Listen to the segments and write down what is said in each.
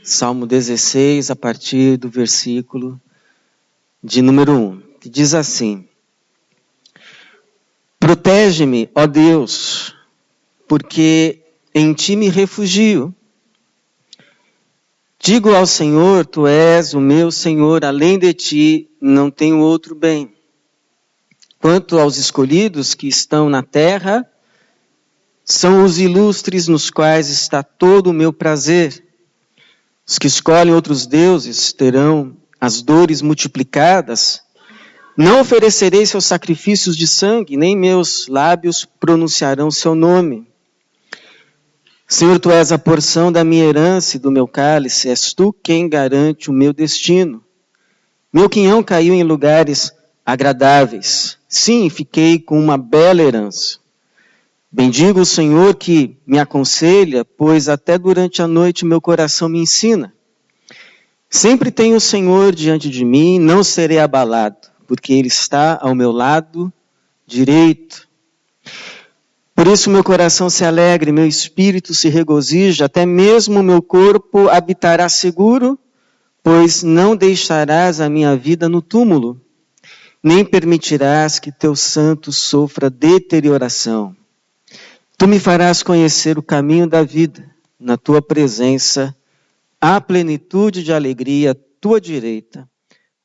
Salmo 16, a partir do versículo de número 1, que diz assim: Protege-me, ó Deus, porque em ti me refugio. Digo ao Senhor, tu és o meu Senhor, além de ti não tenho outro bem. Quanto aos escolhidos que estão na terra, são os ilustres nos quais está todo o meu prazer. Os que escolhem outros deuses terão as dores multiplicadas. Não oferecerei seus sacrifícios de sangue, nem meus lábios pronunciarão seu nome. Senhor, tu és a porção da minha herança e do meu cálice, és tu quem garante o meu destino. Meu quinhão caiu em lugares agradáveis. Sim, fiquei com uma bela herança. Bendigo o Senhor que me aconselha, pois até durante a noite meu coração me ensina. Sempre tenho o Senhor diante de mim, não serei abalado, porque Ele está ao meu lado direito. Por isso meu coração se alegra, meu espírito se regozija, até mesmo meu corpo habitará seguro, pois não deixarás a minha vida no túmulo, nem permitirás que teu santo sofra deterioração. Tu me farás conhecer o caminho da vida, na tua presença há plenitude de alegria, à tua direita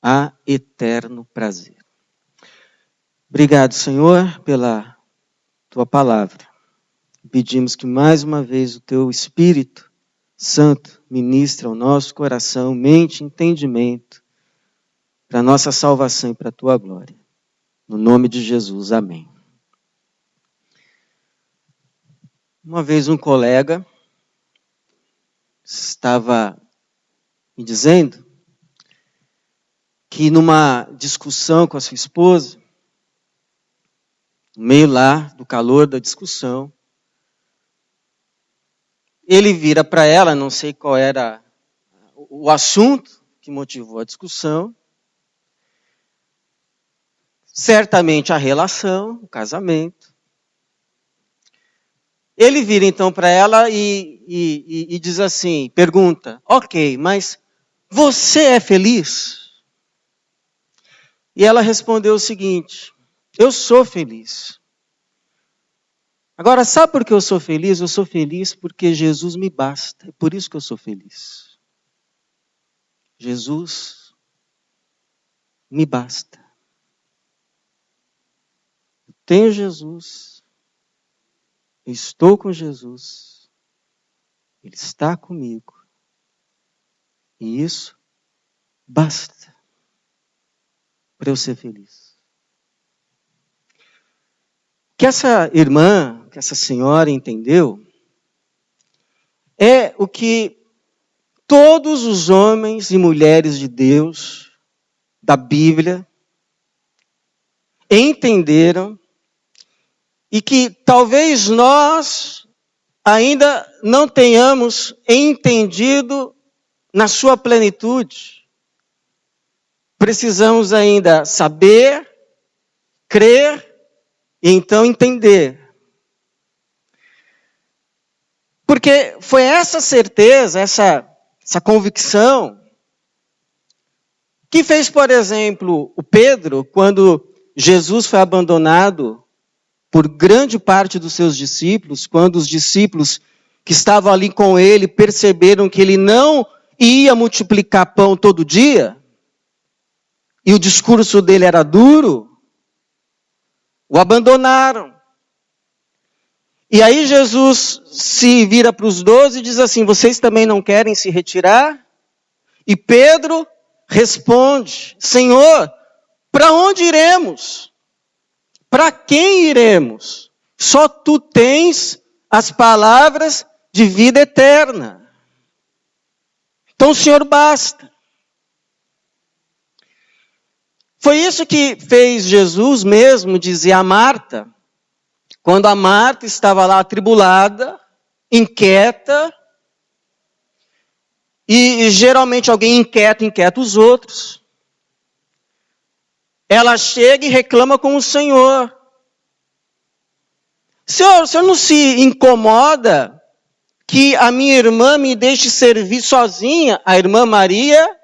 há eterno prazer. Obrigado, Senhor, pela tua palavra. Pedimos que mais uma vez o teu Espírito Santo ministre ao nosso coração, mente e entendimento, para a nossa salvação e para a tua glória. No nome de Jesus, amém. Uma vez um colega estava me dizendo que numa discussão com a sua esposa, no meio lá do calor da discussão, ele vira para ela, não sei qual era o assunto que motivou a discussão, certamente a relação, o casamento. Ele vira então para ela e diz assim, pergunta, ok, mas você é feliz? E ela respondeu o seguinte, eu sou feliz. Agora, sabe por que eu sou feliz? Eu sou feliz porque Jesus me basta. É por isso que eu sou feliz. Jesus me basta. Eu tenho Jesus. Eu estou com Jesus. Ele está comigo. E isso basta para eu ser feliz. O que essa irmã, que essa senhora entendeu, é o que todos os homens e mulheres de Deus, da Bíblia, entenderam e que talvez nós ainda não tenhamos entendido na sua plenitude. Precisamos ainda saber, crer e então entender. Porque foi essa certeza, essa convicção, que fez, por exemplo, o Pedro, quando Jesus foi abandonado por grande parte dos seus discípulos, quando os discípulos que estavam ali com ele perceberam que ele não ia multiplicar pão todo dia, e o discurso dele era duro, o abandonaram. E aí Jesus se vira para os 12 e diz assim, vocês também não querem se retirar? E Pedro responde, Senhor, para onde iremos? Para quem iremos? Só tu tens as palavras de vida eterna. Então, Senhor, basta. Foi isso que fez Jesus mesmo dizer a Marta, quando a Marta estava lá atribulada, inquieta, e geralmente alguém inquieta os outros. Ela chega e reclama com o Senhor. Senhor, o Senhor não se incomoda que a minha irmã me deixe servir sozinha. A irmã Maria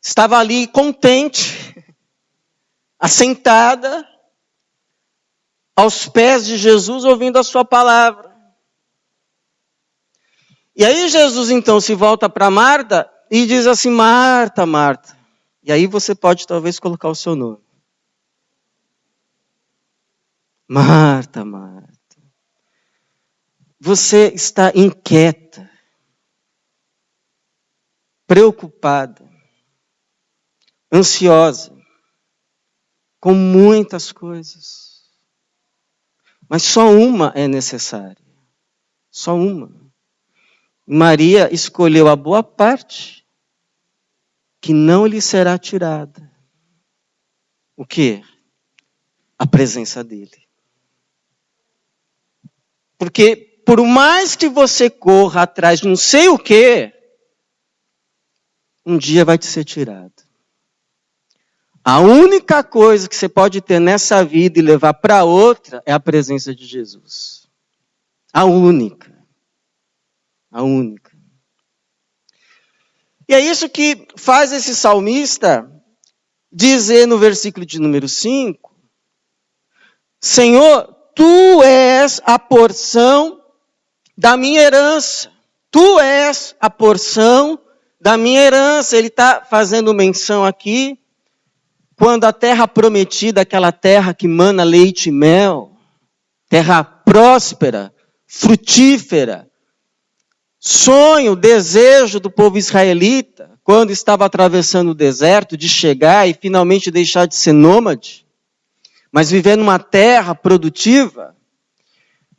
estava ali contente, assentada, aos pés de Jesus, ouvindo a sua palavra. E aí Jesus então se volta para Marta e diz assim: Marta, Marta. E aí você pode talvez colocar o seu nome. Marta, Marta. Você está inquieta, preocupada, ansiosa, com muitas coisas. Mas só uma é necessária. Só uma. Maria escolheu a boa parte, que não lhe será tirada. O quê? A presença dele. Porque por mais que você corra atrás de não sei o quê, um dia vai te ser tirado. A única coisa que você pode ter nessa vida e levar para outra é a presença de Jesus. A única. A única. E é isso que faz esse salmista dizer no versículo de número 5, Senhor, Tu és a porção da minha herança. Tu és a porção da minha herança. Ele está fazendo menção aqui, quando a terra prometida, aquela terra que mana leite e mel, terra próspera, frutífera, sonho, desejo do povo israelita, quando estava atravessando o deserto, de chegar e finalmente deixar de ser nômade, mas viver numa terra produtiva.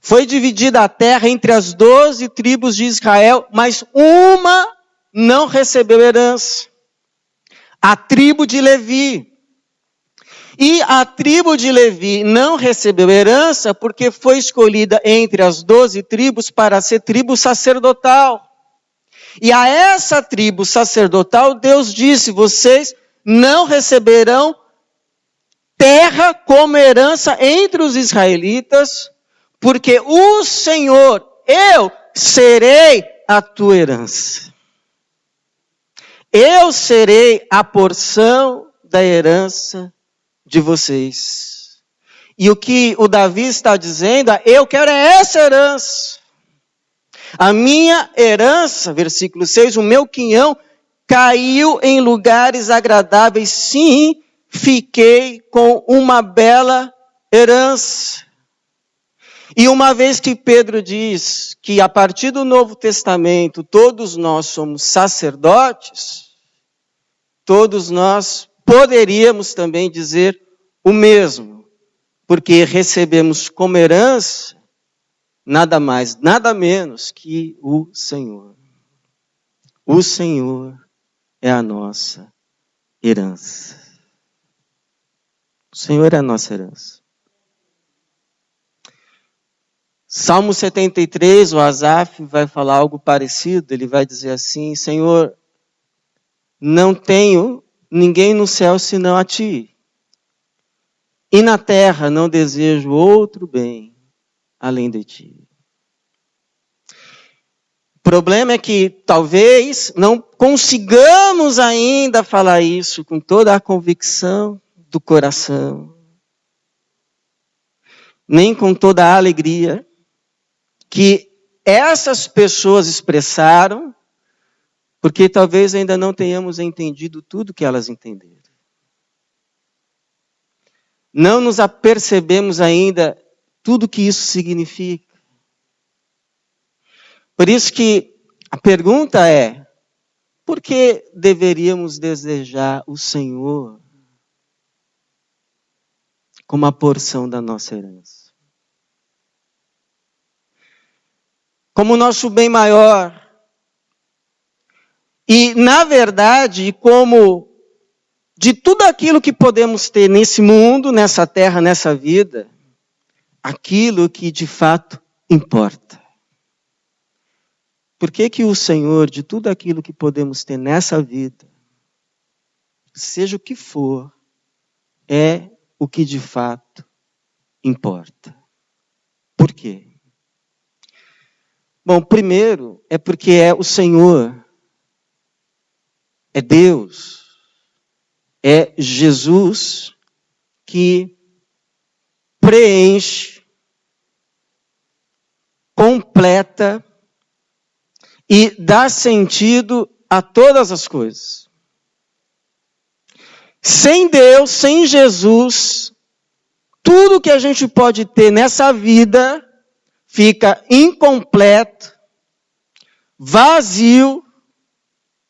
Foi dividida a terra entre as 12 tribos de Israel, mas uma não recebeu herança. A tribo de Levi. E a tribo de Levi não recebeu herança porque foi escolhida entre as 12 tribos para ser tribo sacerdotal. E a essa tribo sacerdotal, Deus disse, vocês não receberão terra como herança entre os israelitas, porque o Senhor, eu serei a tua herança. Eu serei a porção da herança de vocês. E o que o Davi está dizendo é, eu quero essa herança. A minha herança, versículo 6, o meu quinhão caiu em lugares agradáveis. Sim, fiquei com uma bela herança. E uma vez que Pedro diz que a partir do Novo Testamento todos nós somos sacerdotes, todos nós poderíamos também dizer o mesmo, porque recebemos como herança nada mais, nada menos que o Senhor. O Senhor é a nossa herança. O Senhor é a nossa herança. Salmo 73, o Asaf vai falar algo parecido, ele vai dizer assim, Senhor, não tenho ninguém no céu senão a Ti. E na terra não desejo outro bem além de Ti. O problema é que talvez não consigamos ainda falar isso com toda a convicção do coração, nem com toda a alegria que essas pessoas expressaram, porque talvez ainda não tenhamos entendido tudo que elas entenderam. Não nos apercebemos ainda tudo que isso significa. Por isso que a pergunta é, por que deveríamos desejar o Senhor como a porção da nossa herança? Como nosso bem maior. E, na verdade, como de tudo aquilo que podemos ter nesse mundo, nessa terra, nessa vida, aquilo que de fato importa. Por que que o Senhor, de tudo aquilo que podemos ter nessa vida, seja o que for, é o que de fato importa? Por quê? Bom, primeiro é porque é o Senhor, é Deus, é Jesus que preenche, completa e dá sentido a todas as coisas. Sem Deus, sem Jesus, tudo que a gente pode ter nessa vida fica incompleto, vazio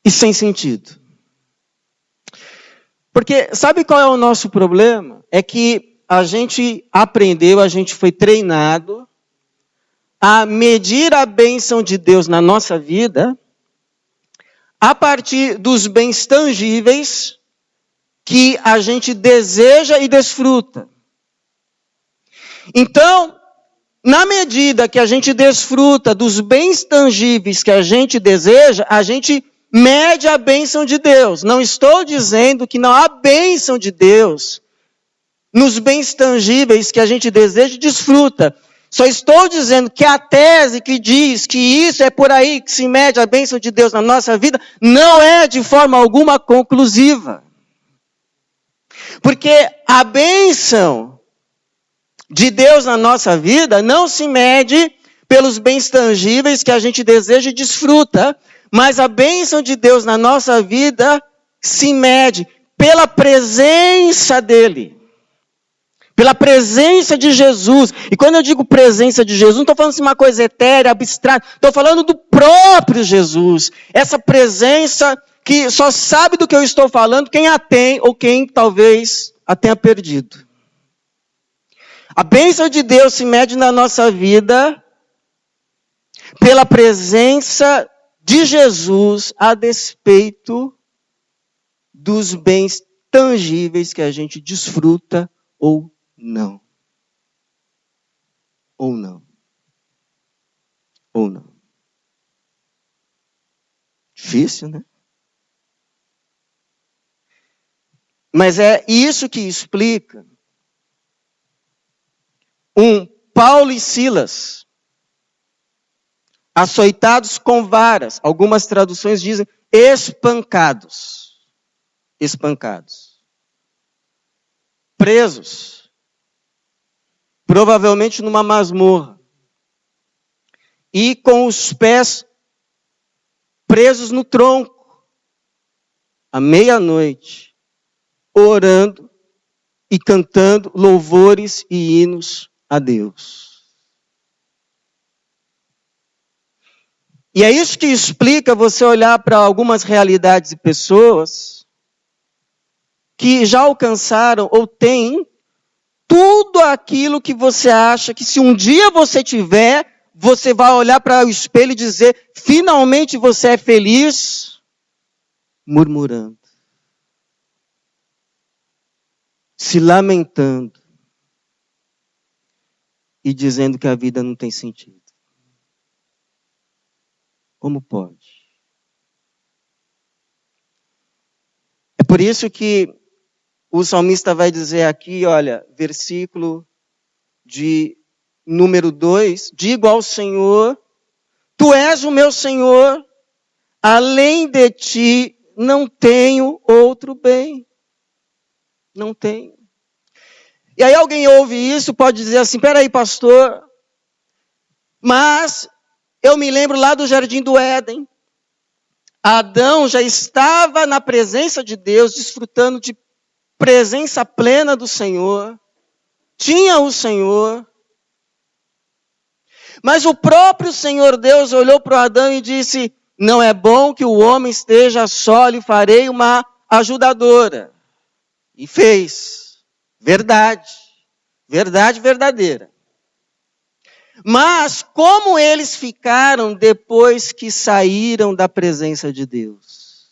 e sem sentido. Porque sabe qual é o nosso problema? É que a gente aprendeu, a gente foi treinado a medir a bênção de Deus na nossa vida a partir dos bens tangíveis que a gente deseja e desfruta. Então, na medida que a gente desfruta dos bens tangíveis que a gente deseja, a gente mede a bênção de Deus. Não estou dizendo que não há bênção de Deus nos bens tangíveis que a gente deseja e desfruta. Só estou dizendo que a tese que diz que isso é por aí que se mede a bênção de Deus na nossa vida, não é de forma alguma conclusiva. Porque a bênção de Deus na nossa vida não se mede pelos bens tangíveis que a gente deseja e desfruta, mas a bênção de Deus na nossa vida se mede pela presença dEle. Pela presença de Jesus. E quando eu digo presença de Jesus, não estou falando de uma coisa etérea, abstrata. Estou falando do próprio Jesus. Essa presença que só sabe do que eu estou falando quem a tem ou quem talvez a tenha perdido. A bênção de Deus se mede na nossa vida pela presença de Jesus a despeito dos bens tangíveis que a gente desfruta ou não. Ou não. Ou não. Difícil, né? Mas é isso que explica Paulo e Silas, açoitados com varas. Algumas traduções dizem espancados. Espancados. Presos. Provavelmente numa masmorra. E com os pés presos no tronco. À meia-noite. Orando e cantando louvores e hinos a Deus. E é isso que explica você olhar para algumas realidades e pessoas que já alcançaram ou têm tudo aquilo que você acha que se um dia você tiver, você vai olhar para o espelho e dizer, finalmente você é feliz, murmurando, se lamentando e dizendo que a vida não tem sentido. Como pode? É por isso que o salmista vai dizer aqui, olha, versículo de número 2, digo ao Senhor, tu és o meu Senhor, além de ti não tenho outro bem. Não tenho. E aí alguém ouve isso, pode dizer assim, peraí pastor, mas eu me lembro lá do Jardim do Éden, Adão já estava na presença de Deus, desfrutando de presença plena do Senhor, tinha o Senhor, mas o próprio Senhor Deus olhou para Adão e disse, não é bom que o homem esteja só, lhe farei uma ajudadora. E fez. Verdade. Verdade verdadeira. Mas como eles ficaram depois que saíram da presença de Deus?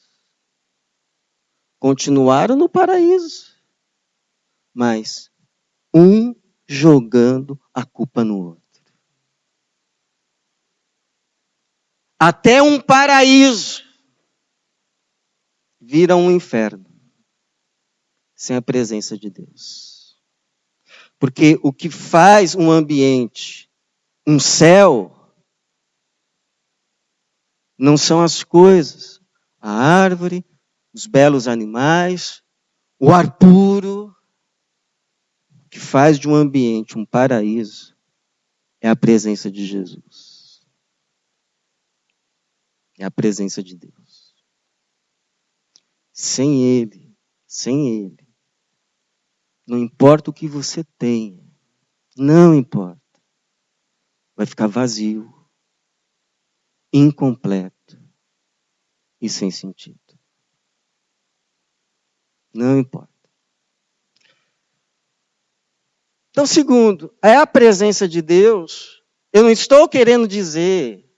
Continuaram no paraíso. Mas um jogando a culpa no outro. Até um paraíso vira um inferno. Sem a presença de Deus. Porque o que faz um ambiente, um céu, Não são as coisas, a árvore, os belos animais, o ar puro, que faz de um ambiente um paraíso, é a presença de Jesus. É a presença de Deus. Sem Ele, não importa o que você tenha, não importa, vai ficar vazio, incompleto e sem sentido. Não importa. Então, segundo, é a presença de Deus. Eu não estou querendo dizer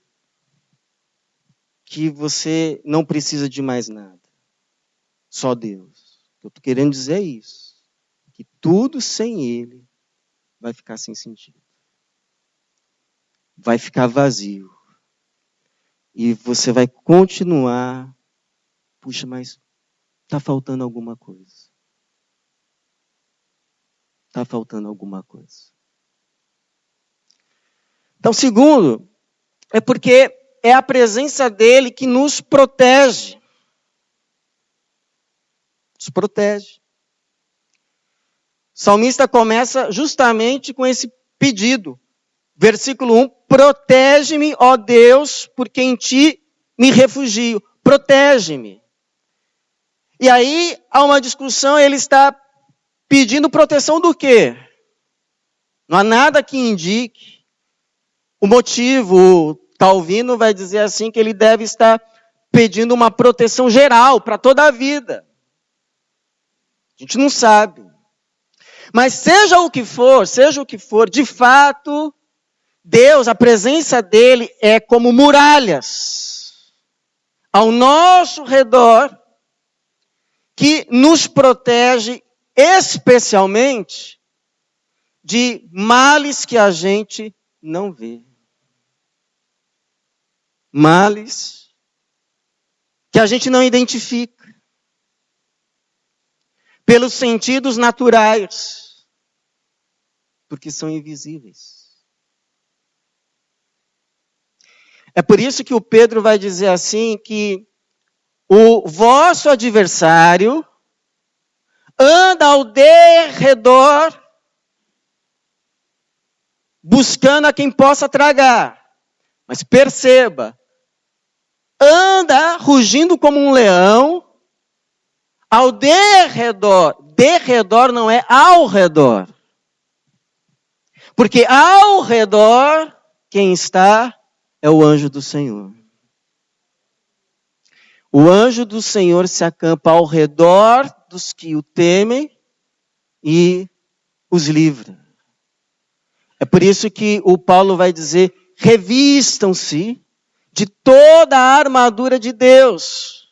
que você não precisa de mais nada. Só Deus. Eu estou querendo dizer isso. Que tudo sem Ele vai ficar sem sentido. Vai ficar vazio. E você vai continuar. Puxa, mas está faltando alguma coisa. Está faltando alguma coisa. Então, segundo, é porque é a presença dele que nos protege. Nos protege. O salmista começa justamente com esse pedido. Versículo 1, protege-me, ó Deus, porque em ti me refugio. Protege-me. E aí há uma discussão, ele está pedindo proteção do quê? Não há nada que indique o motivo. O Calvino vai dizer assim que ele deve estar pedindo uma proteção geral para toda a vida. A gente não sabe. Mas seja o que for, de fato, Deus, a presença dele é como muralhas ao nosso redor que nos protege especialmente de males que a gente não vê. Males que a gente não identifica pelos sentidos naturais, porque são invisíveis. É por isso que o Pedro vai dizer assim que o vosso adversário anda ao derredor buscando a quem possa tragar. Mas perceba, anda rugindo como um leão ao derredor. Derredor não é ao redor. Porque ao redor, quem está é o anjo do Senhor. O anjo do Senhor se acampa ao redor dos que o temem e os livra. É por isso que o Paulo vai dizer, revistam-se de toda a armadura de Deus.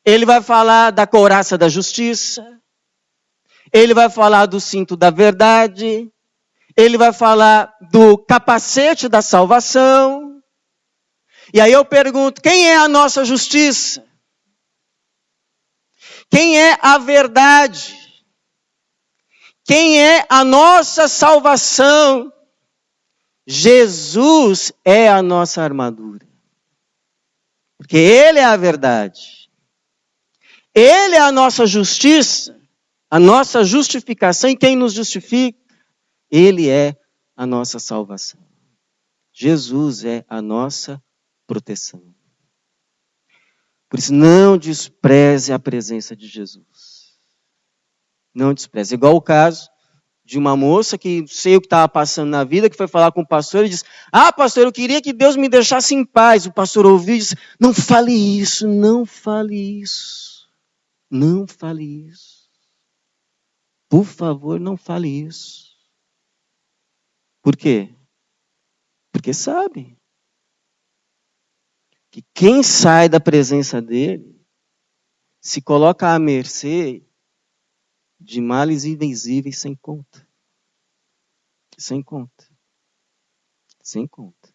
Ele vai falar da couraça da justiça. Ele vai falar do cinto da verdade. Ele vai falar do capacete da salvação. E aí eu pergunto, quem é a nossa justiça? Quem é a verdade? Quem é a nossa salvação? Jesus é a nossa armadura. Porque Ele é a verdade. Ele é a nossa justiça, a nossa justificação. E quem nos justifica? Ele é a nossa salvação. Jesus é a nossa proteção. Por isso, não despreze a presença de Jesus. Não despreze. Igual o caso de uma moça que não sei o que estava passando na vida, que foi falar com o pastor e disse, pastor, eu queria que Deus me deixasse em paz. O pastor ouviu e disse, não fale isso, não fale isso. Não fale isso. Por favor, não fale isso. Por quê? Porque sabe que quem sai da presença dele se coloca à mercê de males invisíveis sem conta. Sem conta. Sem conta.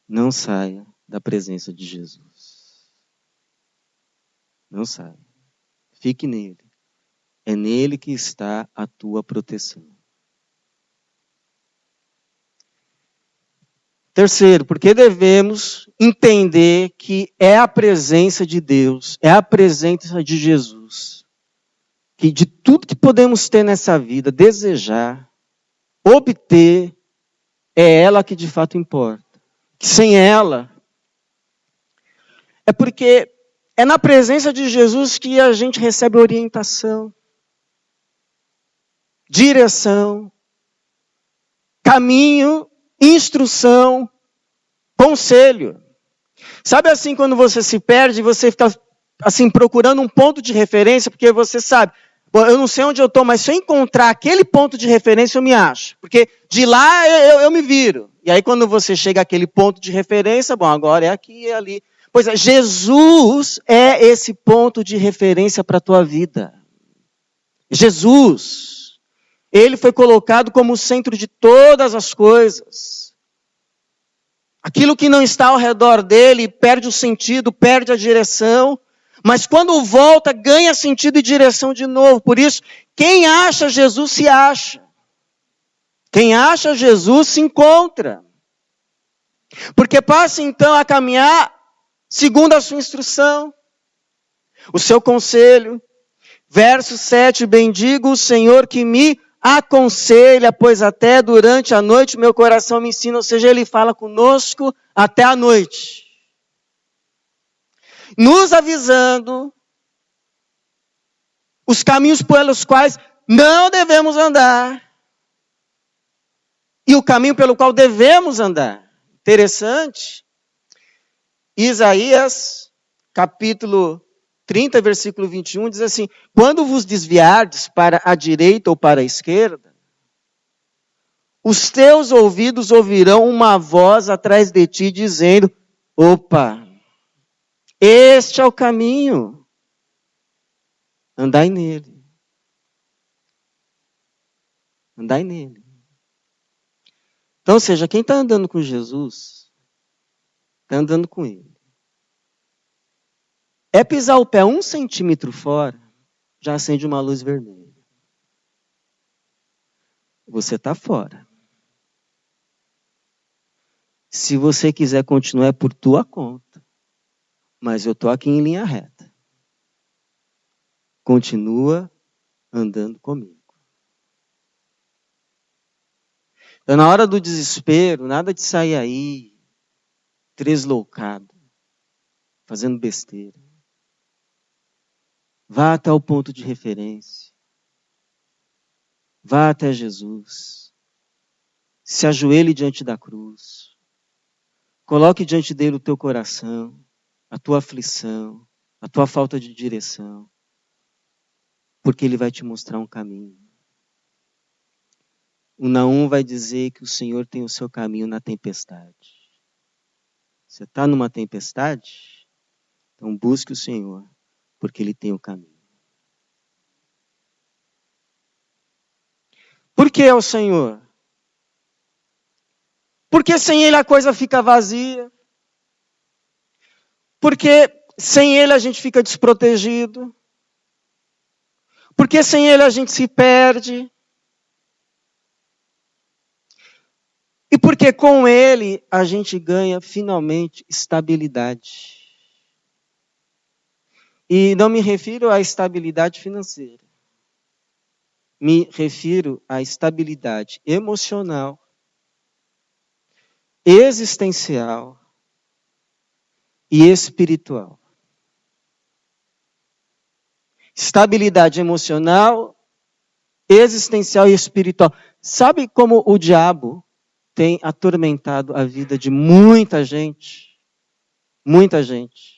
Não saia da presença de Jesus. Não saia. Fique nele. É nele que está a tua proteção. Terceiro, porque devemos entender que é a presença de Deus, é a presença de Jesus, que de tudo que podemos ter nessa vida, desejar, obter, é ela que de fato importa. Que sem ela, é porque é na presença de Jesus que a gente recebe orientação, direção, caminho, instrução, conselho. Sabe assim quando você se perde e você fica assim procurando um ponto de referência, porque você sabe, bom, eu não sei onde eu estou, mas se eu encontrar aquele ponto de referência eu me acho, porque de lá eu me viro. E aí quando você chega àquele ponto de referência, bom, agora é aqui e é ali. Pois é, Jesus é esse ponto de referência para a tua vida. Jesus, ele foi colocado como o centro de todas as coisas. Aquilo que não está ao redor dele perde o sentido, perde a direção, mas quando volta, ganha sentido e direção de novo. Por isso, quem acha Jesus se acha. Quem acha Jesus se encontra. Porque passa então a caminhar segundo a sua instrução, o seu conselho. Verso 7, bendigo o Senhor que me aconselha, pois até durante a noite meu coração me ensina, ou seja, ele fala conosco até a noite. Nos avisando os caminhos pelos quais não devemos andar e o caminho pelo qual devemos andar. Interessante. Isaías, capítulo 30, versículo 21, diz assim: quando vos desviardes para a direita ou para a esquerda, os teus ouvidos ouvirão uma voz atrás de ti dizendo: opa, este é o caminho, andai nele. Andai nele. Então, ou seja, quem está andando com Jesus, está andando com ele. É pisar o pé 1 centímetro fora, já acende uma luz vermelha. Você está fora. Se você quiser continuar, é por tua conta. Mas eu estou aqui em linha reta. Continua andando comigo. Então, na hora do desespero, nada de sair aí, tresloucado, fazendo besteira. Vá até o ponto de referência. Vá até Jesus. Se ajoelhe diante da cruz. Coloque diante dele o teu coração, a tua aflição, a tua falta de direção. Porque ele vai te mostrar um caminho. O Naum vai dizer que o Senhor tem o seu caminho na tempestade. Você está numa tempestade? Então busque o Senhor, porque ele tem o caminho. Por que é o Senhor? Porque sem ele a coisa fica vazia. Porque sem ele a gente fica desprotegido. Porque sem ele a gente se perde. E porque com ele a gente ganha finalmente estabilidade. E não me refiro à estabilidade financeira. Me refiro à estabilidade emocional, existencial e espiritual. Estabilidade emocional, existencial e espiritual. Sabe como o diabo tem atormentado a vida de muita gente? Muita gente.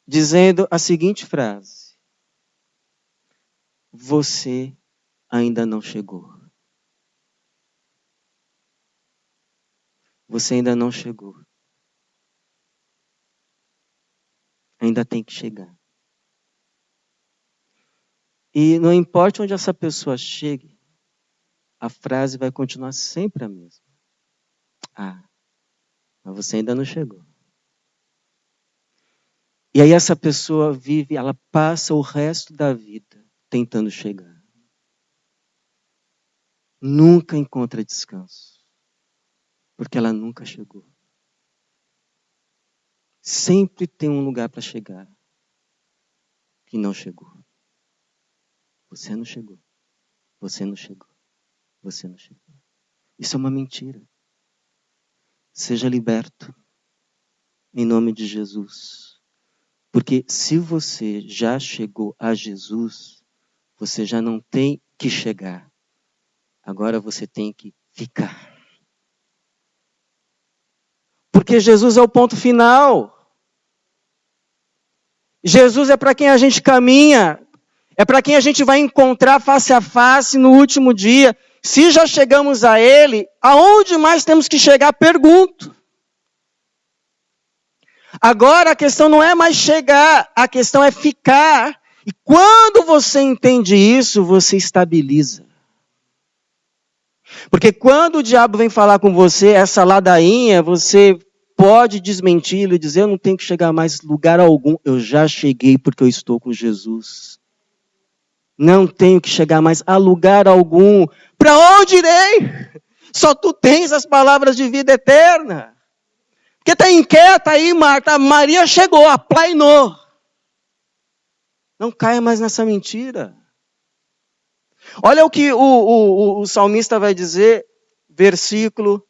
Dizendo a seguinte frase: você ainda não chegou. Você ainda não chegou. Ainda tem que chegar. E não importa onde essa pessoa chegue, a frase vai continuar sempre a mesma. Ah, mas você ainda não chegou. E aí essa pessoa vive, ela passa o resto da vida tentando chegar. Nunca encontra descanso. Porque ela nunca chegou. Sempre tem um lugar para chegar que não chegou. Você não chegou. Você não chegou. Você não chegou. Isso é uma mentira. Seja liberto em nome de Jesus. Porque se você já chegou a Jesus, você já não tem que chegar. Agora você tem que ficar. Porque Jesus é o ponto final. Jesus é para quem a gente caminha. É para quem a gente vai encontrar face a face no último dia. Se já chegamos a Ele, aonde mais temos que chegar? Pergunto. Agora a questão não é mais chegar, a questão é ficar. E quando você entende isso, você estabiliza. Porque quando o diabo vem falar com você, essa ladainha, você pode desmenti-lo e dizer, eu não tenho que chegar mais lugar algum. Eu já cheguei porque eu estou com Jesus. Não tenho que chegar mais a lugar algum. Para onde irei? Só tu tens as palavras de vida eterna. Porque está inquieta aí, Marta. Maria chegou, aplainou. Não caia mais nessa mentira. Olha o que o salmista vai dizer, versículo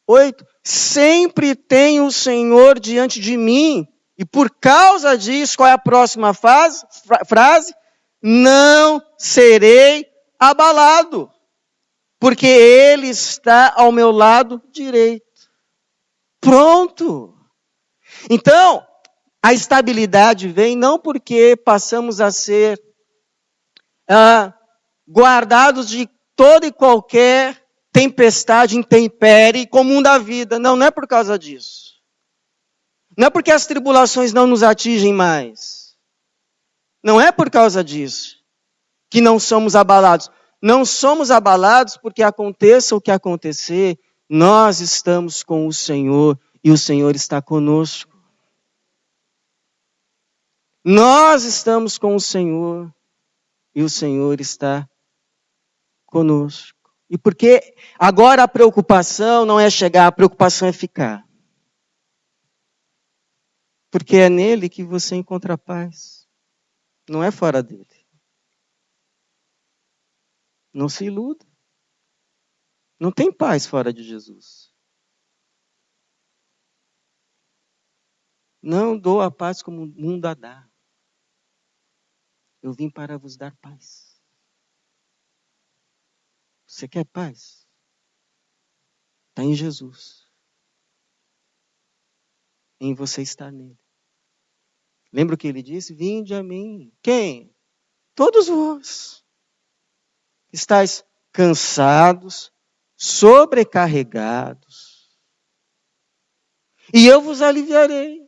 8. Sempre tenho o Senhor diante de mim. E por causa disso, qual é a próxima frase? Não serei abalado. Porque Ele está ao meu lado direito. Pronto. Então, a estabilidade vem não porque passamos a ser guardados de toda e qualquer tempestade, intempérie, comum da vida. Não, não é por causa disso. Não é porque as tribulações não nos atingem mais. Não é por causa disso que não somos abalados. Não somos abalados porque aconteça o que acontecer, nós estamos com o Senhor e o Senhor está conosco. Nós estamos com o Senhor e o Senhor está conosco. E porque agora a preocupação não é chegar, a preocupação é ficar. Porque é nele que você encontra paz. Não é fora dele. Não se iluda. Não tem paz fora de Jesus. Não dou a paz como o mundo a dá. Eu vim para vos dar paz. Você quer paz? Está em Jesus. Em você estar nele. Lembra o que ele disse? Vinde a mim. Quem? Todos vós. Estais cansados, sobrecarregados. E eu vos aliviarei.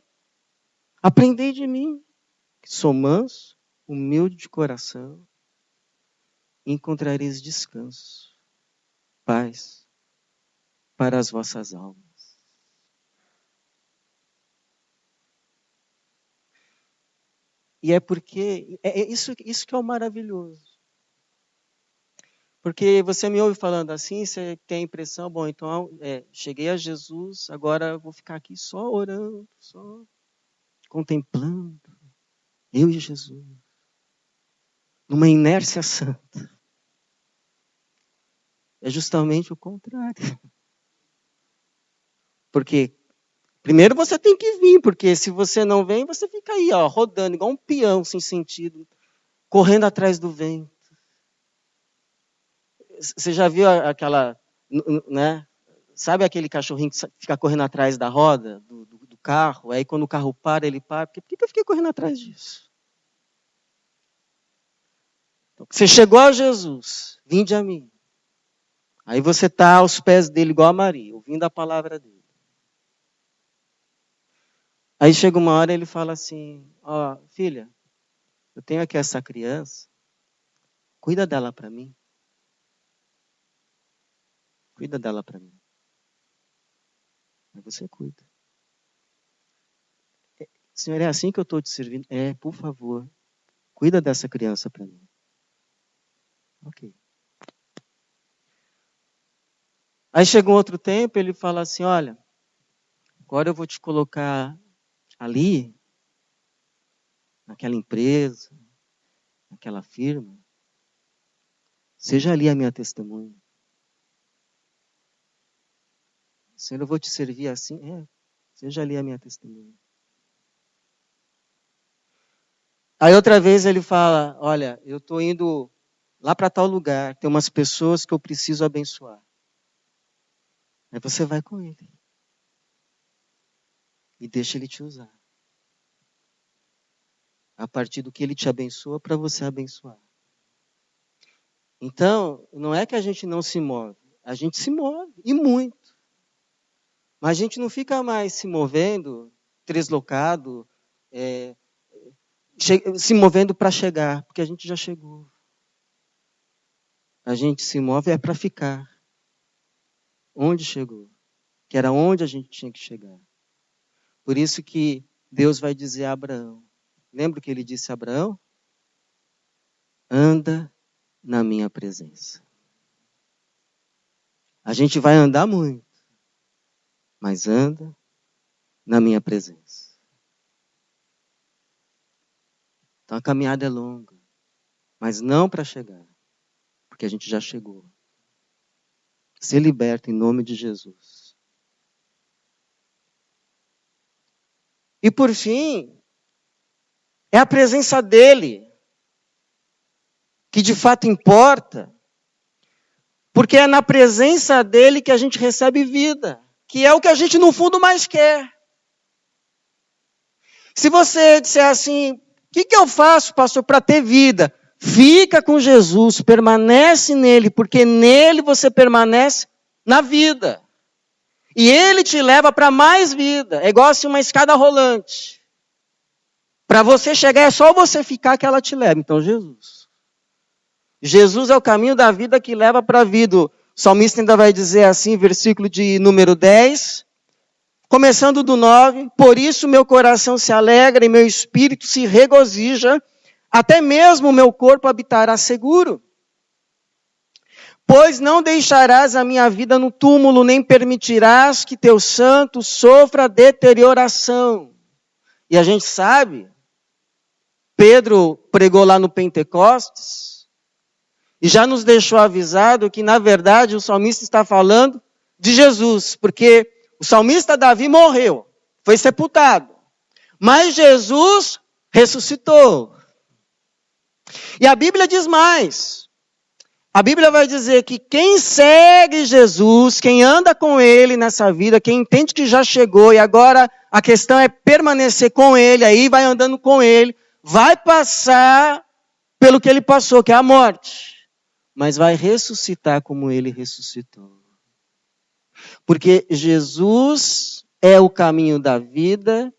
Aprendei de mim, que sou manso, humilde de coração. E encontrareis descanso, paz para as vossas almas. E é porque, é isso que é o maravilhoso. Porque você me ouve falando assim, você tem a impressão, bom, então cheguei a Jesus, agora eu vou ficar aqui só orando, só contemplando, eu e Jesus, numa inércia santa. É justamente o contrário. Porque primeiro você tem que vir, porque se você não vem, você fica aí, ó, rodando, igual um peão sem sentido, correndo atrás do vento. Você já viu aquela, né? Sabe aquele cachorrinho que fica correndo atrás da roda do carro? Aí quando o carro para, ele para. Por que eu fiquei correndo atrás disso? Então, você chegou a Jesus, vinde a mim. Aí você está aos pés dele igual a Maria, ouvindo a palavra dele. Aí chega uma hora e ele fala assim, ó, filha, eu tenho aqui essa criança, cuida dela para mim. Cuida dela para mim. Aí você cuida. Senhor, é assim que eu estou te servindo? É, por favor, cuida dessa criança para mim. Ok. Aí chega um outro tempo, ele fala assim, olha, agora eu vou te colocar ali, naquela empresa, naquela firma, seja ali a minha testemunha. Senhor, eu vou te servir assim, seja ali a minha testemunha. Aí outra vez ele fala, olha, eu estou indo lá para tal lugar, tem umas pessoas que eu preciso abençoar. Aí você vai com ele. E deixa ele te usar. A partir do que ele te abençoa, para você abençoar. Então, não é que a gente não se move. A gente se move, e muito. Mas a gente não fica mais se movendo, deslocado, se movendo para chegar, porque a gente já chegou. A gente se move para ficar. Onde chegou? Que era onde a gente tinha que chegar. Por isso que Deus vai dizer a Abraão. Lembra o que ele disse a Abraão? Anda na minha presença. A gente vai andar muito, mas anda na minha presença. Então a caminhada é longa, mas não para chegar, porque a gente já chegou. Ser liberto em nome de Jesus. E por fim, é a presença dele que de fato importa, porque é na presença dele que a gente recebe vida, que é o que a gente no fundo mais quer. Se você disser assim, o que eu faço, pastor, para ter vida? Fica com Jesus, permanece nele, porque nele você permanece na vida. E ele te leva para mais vida. É igual assim uma escada rolante. Para você chegar é só você ficar que ela te leva. Então Jesus. Jesus é o caminho da vida que leva para a vida. O salmista ainda vai dizer assim, versículo de número 10, começando do 9, por isso meu coração se alegra e meu espírito se regozija, até mesmo o meu corpo habitará seguro. Pois não deixarás a minha vida no túmulo, nem permitirás que teu santo sofra deterioração. E a gente sabe, Pedro pregou lá no Pentecostes, e já nos deixou avisado que, na verdade, o salmista está falando de Jesus, porque o salmista Davi morreu, foi sepultado, mas Jesus ressuscitou. E a Bíblia diz mais. A Bíblia vai dizer que quem segue Jesus, quem anda com Ele nessa vida, quem entende que já chegou e agora a questão é permanecer com Ele, aí vai andando com Ele, vai passar pelo que Ele passou, que é a morte. Mas vai ressuscitar como Ele ressuscitou. Porque Jesus é o caminho da vida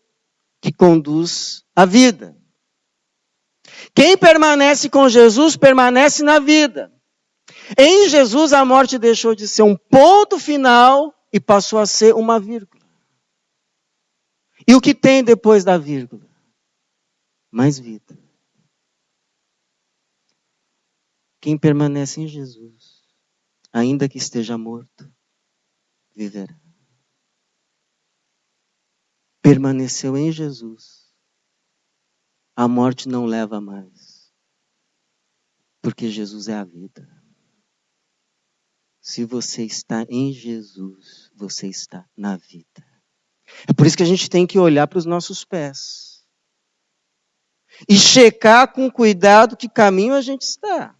que conduz à vida. Quem permanece com Jesus, permanece na vida. Em Jesus, a morte deixou de ser um ponto final e passou a ser uma vírgula. E o que tem depois da vírgula? Mais vida. Quem permanece em Jesus, ainda que esteja morto, viverá. Permaneceu em Jesus. A morte não leva mais. Porque Jesus é a vida. Se você está em Jesus, você está na vida. É por isso que a gente tem que olhar para os nossos pés. E checar com cuidado que caminho a gente está.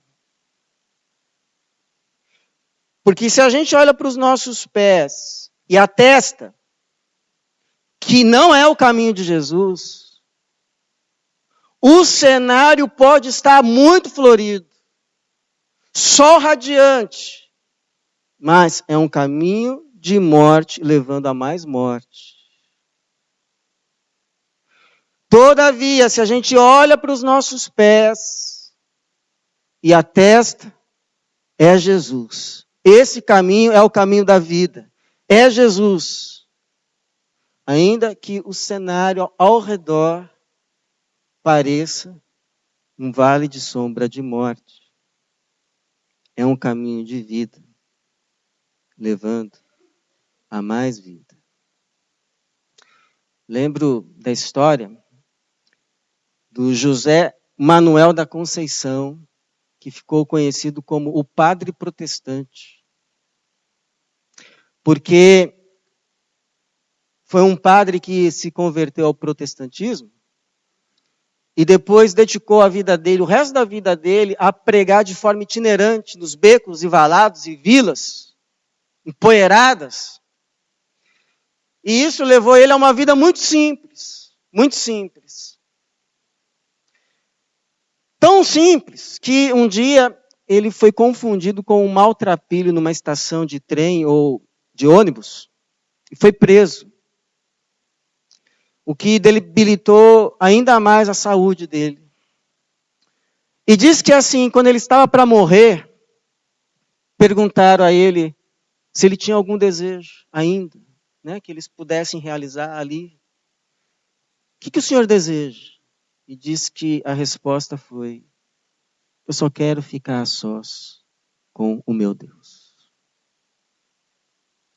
Porque se a gente olha para os nossos pés e atesta que não é o caminho de Jesus, o cenário pode estar muito florido, sol radiante, mas é um caminho de morte levando a mais morte. Todavia, se a gente olha para os nossos pés e atesta, é Jesus. Esse caminho é o caminho da vida. É Jesus. Ainda que o cenário ao redor pareça um vale de sombra de morte. É um caminho de vida, levando a mais vida. Lembro da história do José Manuel da Conceição, que ficou conhecido como o padre protestante. Porque foi um padre que se converteu ao protestantismo e depois dedicou a vida dele, o resto da vida dele, a pregar de forma itinerante nos becos e valados e vilas empoeiradas. E isso levou ele a uma vida muito simples, muito simples. Tão simples que um dia ele foi confundido com um maltrapilho numa estação de trem ou de ônibus e foi preso. O que debilitou ainda mais a saúde dele. E diz que assim, quando ele estava para morrer, perguntaram a ele se ele tinha algum desejo ainda, né, que eles pudessem realizar ali. O que o senhor deseja? E diz que a resposta foi: eu só quero ficar a sós com o meu Deus.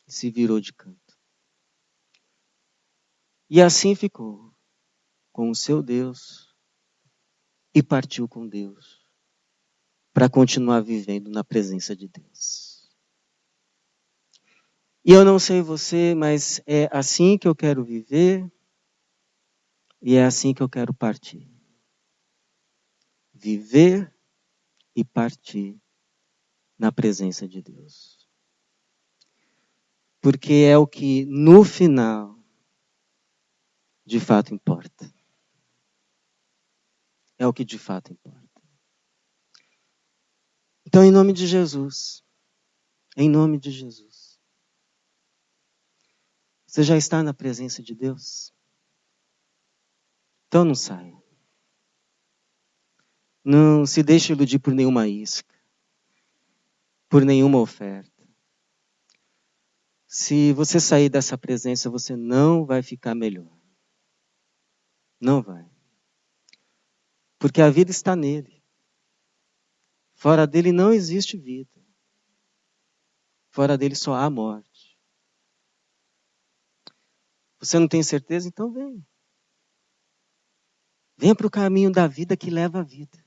E se virou de canto. E assim ficou com o seu Deus e partiu com Deus para continuar vivendo na presença de Deus. E eu não sei você, mas é assim que eu quero viver e é assim que eu quero partir. Viver e partir na presença de Deus. Porque é o que no final de fato importa. É o que de fato importa. Então, em nome de Jesus, você já está na presença de Deus? Então não saia. Não se deixe iludir por nenhuma isca, por nenhuma oferta. Se você sair dessa presença, você não vai ficar melhor. Não vai. Porque a vida está nele. Fora dele não existe vida. Fora dele só há morte. Você não tem certeza? Então venha. Venha para o caminho da vida que leva à vida.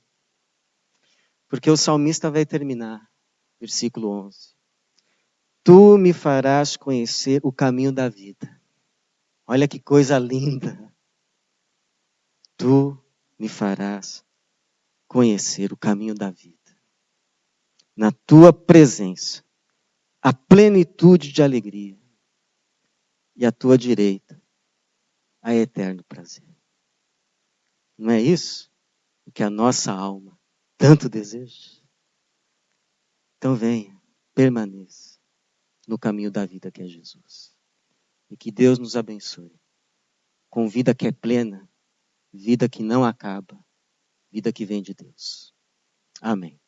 Porque o salmista vai terminar, versículo 11. Tu me farás conhecer o caminho da vida. Olha que coisa linda. Tu me farás conhecer o caminho da vida. Na tua presença, a plenitude de alegria. E à tua direita, a eterno prazer. Não é isso o que a nossa alma tanto deseja? Então venha, permaneça no caminho da vida que é Jesus. E que Deus nos abençoe com vida que é plena, vida que não acaba, vida que vem de Deus. Amém.